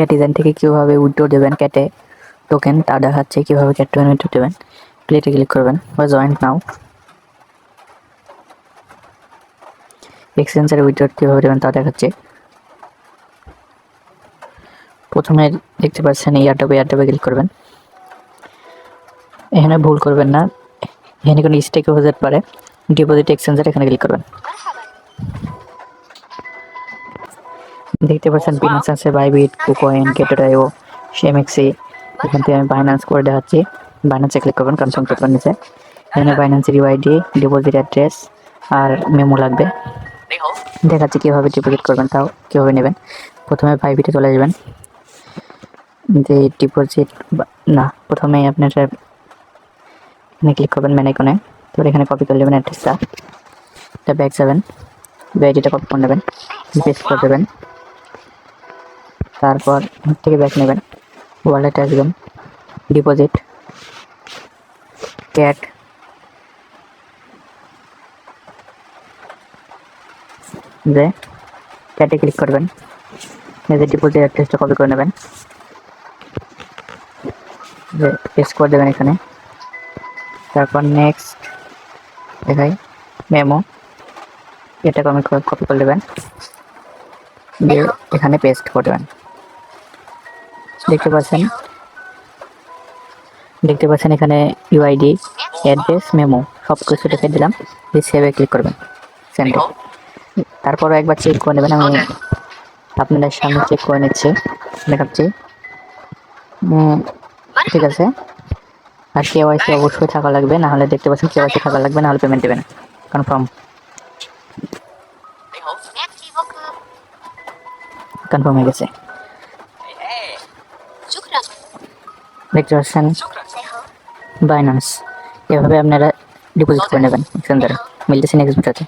ক্যাটিজেন থেকে কীভাবে উইথড্র দেবেন ক্যাটে টোকেন তা দেখাচ্ছে, কীভাবে ক্যাট টোকেন উইথড্র দেবেন। প্লেটে ক্লিক করবেন বা জয়েন্ট নাও। এক্সচেঞ্জারে উইথড্র কীভাবে দেবেন তা দেখাচ্ছে। প্রথমে দেখতে পাচ্ছেন এয়ারড্রপে ক্লিক করবেন। এখানে ভুল করবেন না, এখানে কোনো স্টেকও হয়ে যেতে পারে। ডিপোজিট এক্সচেঞ্জার এখানে ক্লিক করবেন। দেখতে পাচ্ছেন বিনান্স আছে, বাইবিট, কুকয়েন, গেট.io, শেমএক্সি। এখান থেকে আমি বাইন্যান্স করে দেখাচ্ছি। বাইন্যান্সে ক্লিক করবেন কনফার্ম পেপার নিচে। এখানে বাইন্যান্সের ইউআইডি, ডিপোজিট অ্যাড্রেস আর মেমো লাগবে। দেখাচ্ছি কীভাবে ডিপোজিট করবেন তাও কীভাবে নেবেন। প্রথমে বাইবিটে চলে যাবেন, যে ডিপোজিট না, প্রথমে আপনার এখানে ক্লিক করবেন মেন আইকনে। তারপর এখানে কপি করে নেবেন অ্যাড্রেসটা, এটা ব্যাক যাবেন, ইউআইডিটা কপি করে নেবেন, পেস্ট করে দেবেন। তারপর থেকে ব্যাক নেবেন, ওয়ালেটে আসবেন, ডিপোজিট, ক্যাট, যে ক্যাটে ক্লিক করবেন, যে ডিপোজিট অ্যাড্রেসটা কপি করে নেবেন, যে পেস্ট করে দেবেন এখানে। তারপর নেক্সট দেখাই মেমো, এটা কপি করে দেবেন, দিয়ে এখানে পেস্ট করে দেবেন। দেখতে পাচ্ছেন এখানে ইউআইডি, অ্যাড্রেস, মেমো সব কিছু লিখে দিলাম। দিয়ে সেভে ক্লিক করবেন, সেন্ডে। তারপরও একবার চেক করে নেবেন, আমি আপনাদের সামনে চেক করে নিচ্ছি, দেখাচ্ছি। ঠিক আছে। আর কেওয়াইসি অবশ্যই থাকা লাগবে, না হলে দেখতে পাচ্ছেন কেওয়াইসি থাকা লাগবে, না হলে পেমেন্ট দেবে না। কনফার্ম হয়ে গেছে। দেখতে পাচ্ছেন বাইন্যান্স, এভাবে আপনারা ডিপোজিট করে নেবেন এক্সচেঞ্জারে। মিলতেছে নেক্সট ভিডিওতে।